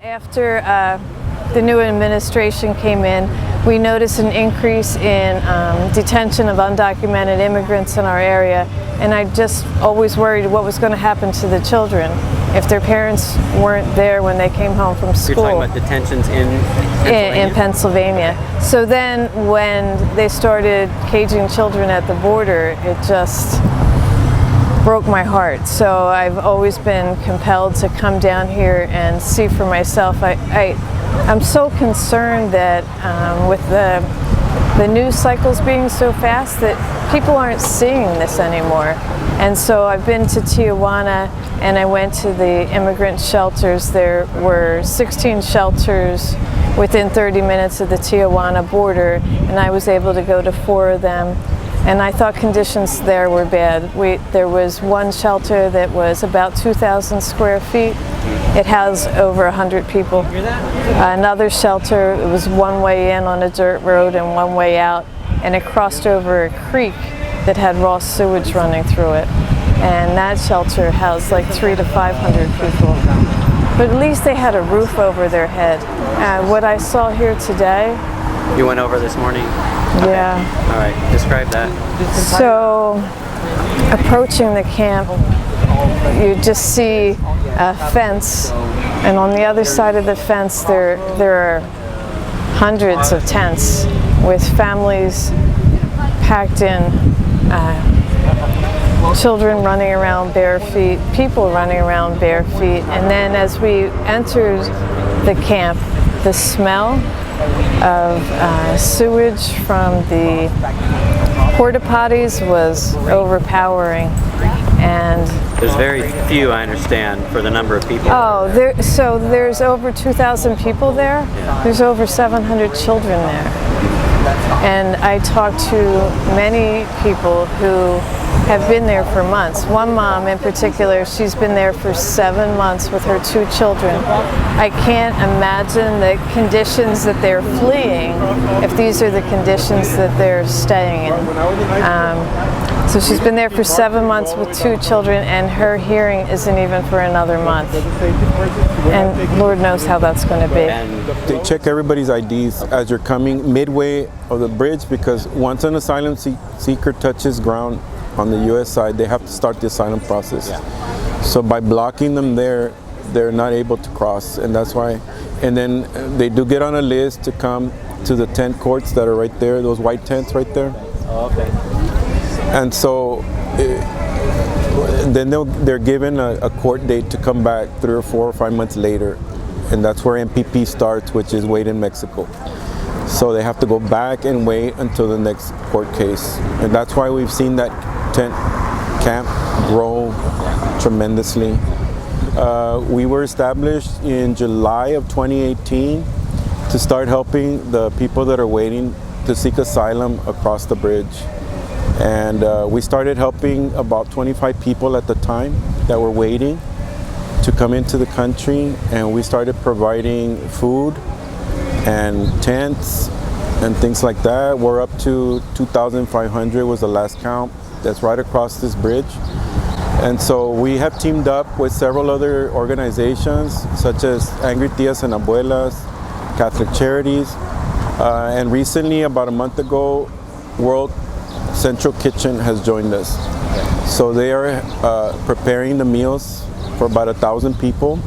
After the new administration came in, we noticed an increase in detention of undocumented immigrants in our area, and I just always worried what was going to happen to the children if their parents weren't there when they came home from school. You're talking about detentions in Pennsylvania? In Pennsylvania. So then when they started caging children at the border, it just broke my heart. So I've always been compelled to come down here and see for myself. I'm so concerned that with the news cycles being so fast that people aren't seeing this anymore. And so I've been to Tijuana and I went to the immigrant shelters. There were 16 shelters within 30 minutes of the Tijuana border, and I was able to go to 4 of them. And I thought conditions there were bad. There was one shelter that was about 2,000 square feet. It housed over 100 people. Another shelter, it was one way in on a dirt road and one way out, and it crossed over a creek that had raw sewage running through it. And that shelter housed like 300 to 500 people. But at least they had a roof over their head. What I saw here today. You went over this morning? Yeah. Okay. All right, describe that. So, approaching the camp, you just see a fence, and on the other side of the fence there are hundreds of tents with families packed in, children running around bare feet, people running around bare feet. And then as we entered the camp, the smell of sewage from the porta potties was overpowering. And there's very few, I understand, for the number of people. Oh, so there's over 2,000 people there. Yeah. There's over 700 children there. And I talked to many people who have been there for months. One mom in particular, she's been there for 7 months with her 2 children. I can't imagine the conditions that they're fleeing if these are the conditions that they're staying in. So she's been there for 7 months with 2 children, and her hearing isn't even for another month. And Lord knows how that's going to be. They check everybody's IDs as you're coming midway of the bridge, because once an asylum seeker touches ground on the U.S. side, they have to start the asylum process. Yeah. So by blocking them there, they're not able to cross, and that's why. And then they do get on a list to come to the tent courts that are right there, those white tents right there. Oh, okay. And so then they're given a court date to come back 3 or 4 or 5 months later, and that's where MPP starts, which is wait in Mexico. So they have to go back and wait until the next court case, and that's why we've seen that tent camp grow tremendously. We were established in July of 2018 to start helping the people that are waiting to seek asylum across the bridge. And we started helping about 25 people at the time that were waiting to come into the country, and we started providing food and tents and things like that. We're up to 2,500 was the last count. That's right across this bridge. And so we have teamed up with several other organizations such as Angry Tias and Abuelas, Catholic Charities, and recently, about a month ago, World Central Kitchen has joined us. So they are preparing the meals for about 1,000 people,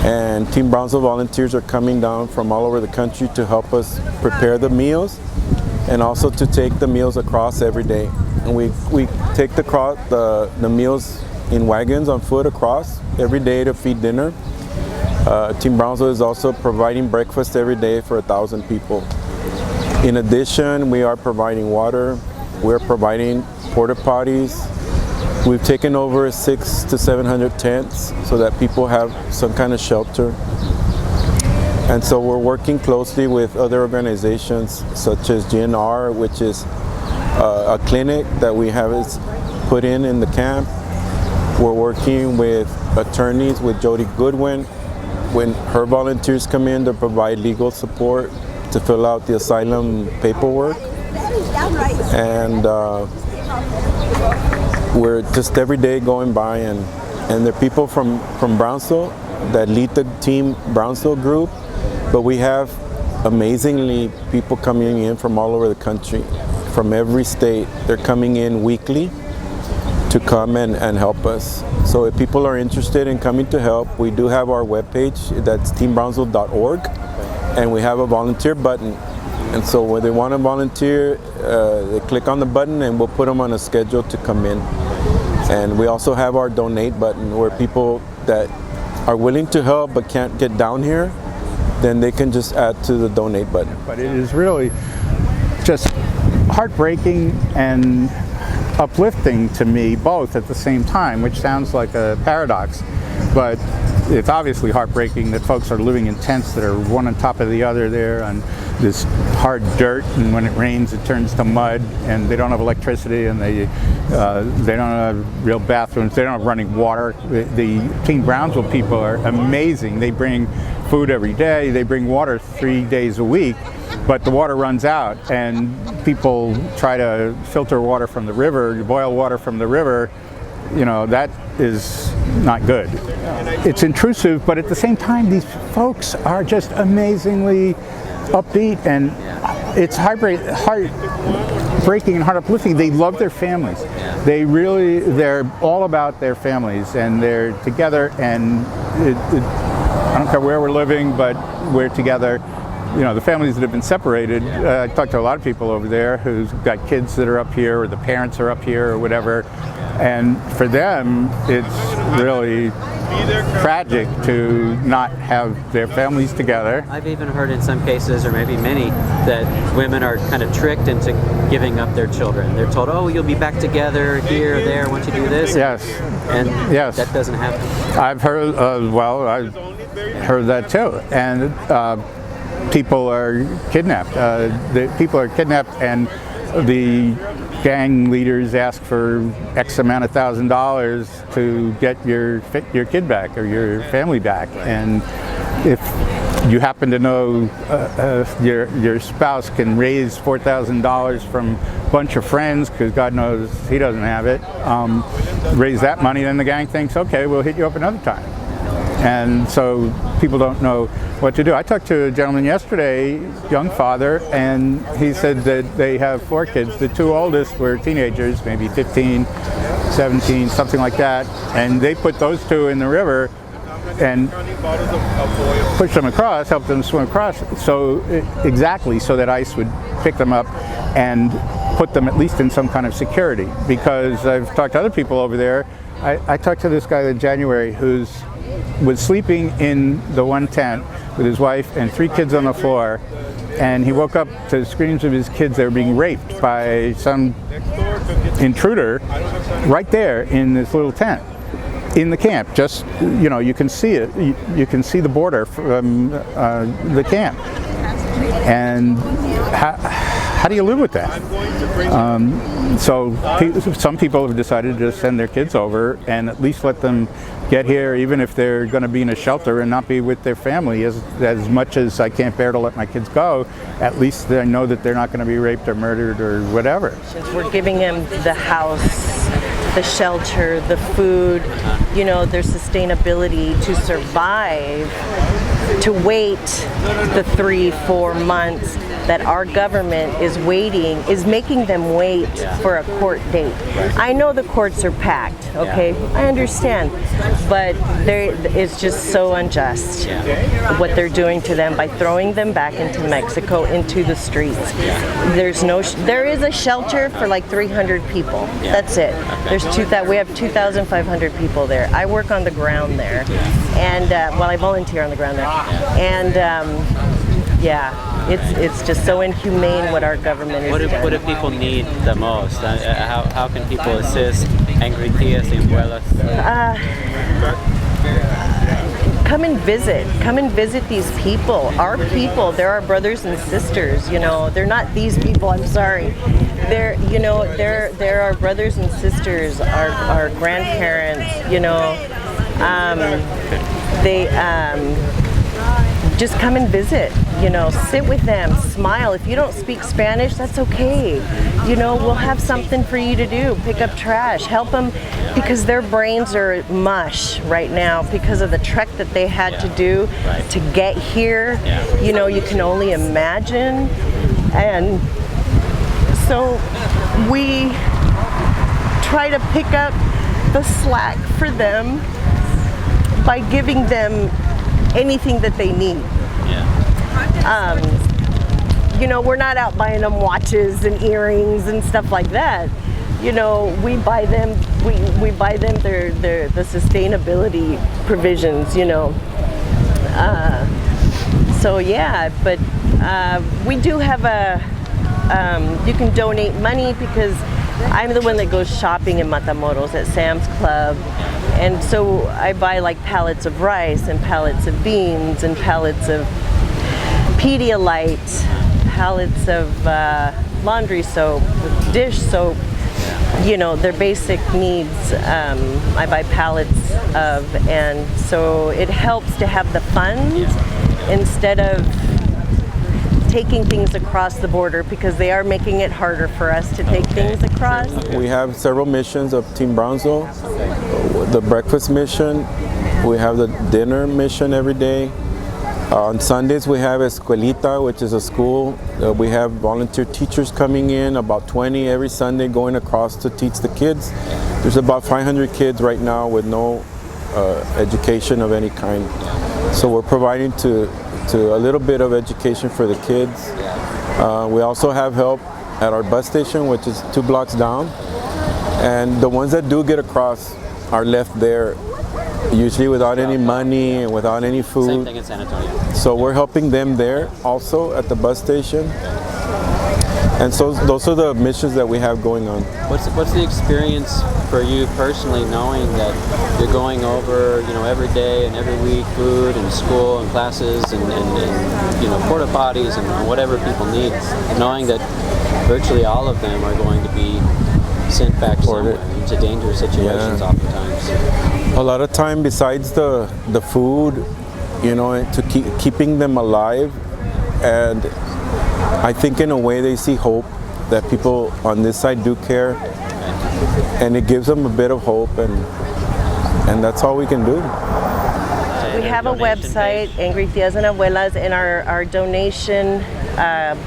and Team Brownsville volunteers are coming down from all over the country to help us prepare the meals and also to take the meals across every day. And we take the meals in wagons on foot across every day to feed dinner. Team Brownsville is also providing breakfast every day for 1,000 people. In addition, we are providing water. We're providing porta potties. We've taken over 600 to 700 tents so that people have some kind of shelter. And so we're working closely with other organizations such as GNR, which is a clinic that we have put in the camp. We're working with attorneys with Jody Goodwin when her volunteers come in to provide legal support to fill out the asylum paperwork. And we're just every day going by, and there are people from Brownsville that lead the Team Brownsville group, but we have amazingly people coming in from all over the country, from every state. They're coming in weekly to come and help us. So if people are interested in coming to help, we do have our webpage, that's teambrownsville.org, and we have a volunteer button. And so when they want to volunteer, they click on the button and we'll put them on a schedule to come in. And we also have our donate button where people that are willing to help but can't get down here, then they can just add to the donate button. But it is really just heartbreaking and uplifting to me both at the same time, which sounds like a paradox, but it's obviously heartbreaking that folks are living in tents that are one on top of the other there on this hard dirt, and when it rains it turns to mud, and they don't have electricity, and they don't have real bathrooms, they don't have running water. The Team Brownsville people are amazing. They bring food every day, they bring water 3 days a week, but the water runs out, and people try to filter water from the river, boil water from the river. You know, that is not good. It's intrusive, but at the same time, these folks are just amazingly upbeat, and it's heartbreaking and heart uplifting. They love their families. They're all about their families, and they're together, and I don't care where we're living, but we're together. You know, the families that have been separated, I talked to a lot of people over there who've got kids that are up here, or the parents are up here, or whatever, and for them, it's really tragic to not have their families together. I've even heard in some cases, or maybe many, that women are kind of tricked into giving up their children. They're told, oh, you'll be back together here or there once you do this. Yes. And yes, that doesn't happen. I've heard, I've heard that too. And people are kidnapped. People are kidnapped, and the gang leaders ask for X amount of $1,000 to get your kid back or your family back. And if you happen to know your spouse can raise $4,000 from a bunch of friends, because God knows he doesn't have it, raise that money, then the gang thinks, okay, we'll hit you up another time. And so people don't know what to do. I talked to a gentleman yesterday, young father, and he said that they have 4 kids. The 2 oldest were teenagers, maybe 15, 17, something like that. And they put those 2 in the river and pushed them across, helped them swim across, so that ICE would pick them up and put them at least in some kind of security. Because I've talked to other people over there. I talked to this guy in January who was sleeping in the one tent with his wife and 3 kids on the floor, and he woke up to the screams of his kids. They were being raped by some intruder right there in this little tent in the camp. Just, you know, you can see it. You can see the border from the camp. And how do you live with that? So some people have decided to send their kids over and at least let them get here, even if they're going to be in a shelter and not be with their family. As much as I can't bear to let my kids go, at least I know that they're not going to be raped or murdered or whatever. We're giving them the house, the shelter, the food, you know, their sustainability to survive, to wait the 3-4 months that our government is making them wait for a court date. I know the courts are packed, okay? I understand, but it's just so unjust what they're doing to them by throwing them back into Mexico, into the streets. There is a shelter for like 300 people. That's it. We have 2,500 people there. I work on the ground there, and I volunteer on the ground there, and it's just so inhumane what our government is doing. What do people need the most? How can people assist angry Tias and Abuelas? Come and visit these people, our people. They're our brothers and sisters, you know. They're not these people, I'm sorry. They're our brothers and sisters, our grandparents, you know. just come and visit, you know, sit with them, smile. If you don't speak Spanish, that's okay. You know, we'll have something for you to do. Pick up trash, help them, because their brains are mush right now because of the trek that they had to do to get here. You know, you can only imagine. And so we try to pick up the slack for them by giving them anything that they need. You know, we're not out buying them watches and earrings and stuff like that. You know, we buy them we buy them the sustainability provisions, you know. So yeah, but we do have a you can donate money, because I'm the one that goes shopping in Matamoros at Sam's Club. And so I buy like pallets of rice and pallets of beans and pallets of Pedialyte, pallets of laundry soap, dish soap, you know, their basic needs. I buy pallets of, and so it helps to have the funds instead of taking things across the border, because they are making it harder for us to take things across. We have several missions of Team Brownsville. The breakfast mission, we have the dinner mission every day. On Sundays we have Escuelita, which is a school. We have volunteer teachers coming in, about 20 every Sunday, going across to teach the kids. There's about 500 kids right now with no education of any kind. So we're providing to a little bit of education for the kids. We also have help at our bus station, which is 2 blocks down. And the ones that do get across are left there, usually without any money and without any food. Same thing in San Antonio. So we're helping them there also at the bus station. And so those are the missions that we have going on. What's the experience for you personally, knowing that you're going over, you know, every day and every week, food and school and classes and you know, porta potties and whatever people need, knowing that virtually all of them are going to be sent back somewhere into dangerous situations oftentimes. A lot of time, besides the food, you know, to keeping them alive, and I think in a way they see hope that people on this side do care, and it gives them a bit of hope, and that's all we can do. We have a website, Angry Tias and Abuelas, and our donation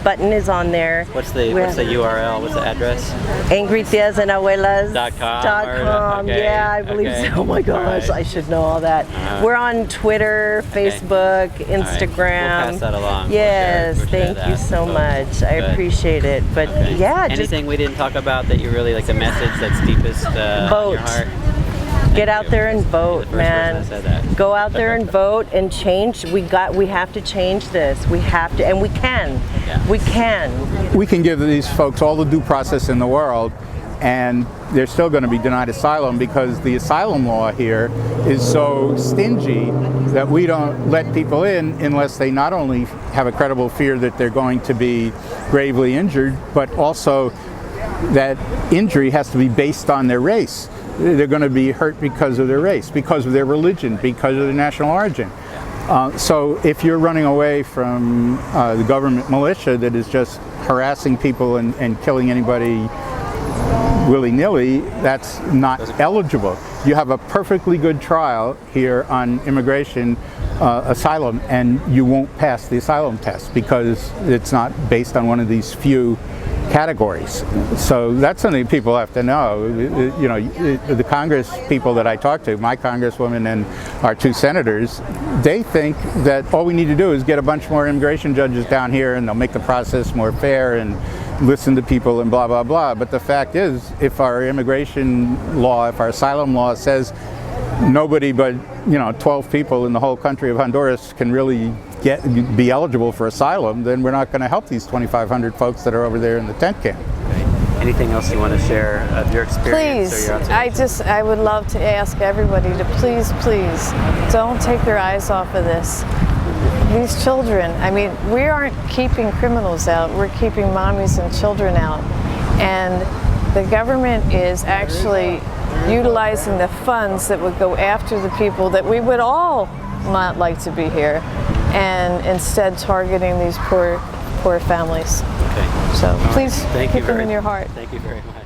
button is on there. What's the URL? What's the address? angrytiasandabuelas.com. Okay. Yeah, I believe so. Oh my gosh, I should know all that. We're on Twitter, Facebook, Instagram. We'll pass that along. Yes, thank you so much. I appreciate it. But yeah, anything we didn't talk about that you really like, the message that's deepest on your heart? Get out there and vote, man. Go out there and vote and change. We have to change this. We have to, and we can. We can. We can give these folks all the due process in the world, and they're still going to be denied asylum, because the asylum law here is so stingy that we don't let people in unless they not only have a credible fear that they're going to be gravely injured, but also that injury has to be based on their race. They're going to be hurt because of their race, because of their religion, because of their national origin. So if you're running away from the government militia that is just harassing people and killing anybody willy-nilly, that's not eligible. You have a perfectly good trial here on immigration asylum, and you won't pass the asylum test because it's not based on one of these few categories. So that's something people have to know. You know, the Congress people that I talk to, my congresswoman and our 2 senators, they think that all we need to do is get a bunch more immigration judges down here, and they'll make the process more fair and listen to people and blah, blah, blah. But the fact is, if our immigration law, if our asylum law says nobody but, you know, 12 people in the whole country of Honduras can really be eligible for asylum, then we're not going to help these 2,500 folks that are over there in the tent camp. Anything else you want to share of your experience? Please, or your I would love to ask everybody to please don't take their eyes off of this. These children, I mean, we aren't keeping criminals out, we're keeping mommies and children out. And the government is actually utilizing the funds that would go after the people that we would all not like to be here, and instead targeting these poor families. Okay. So All right. please Thank keep you them very in your heart. Thank you very much.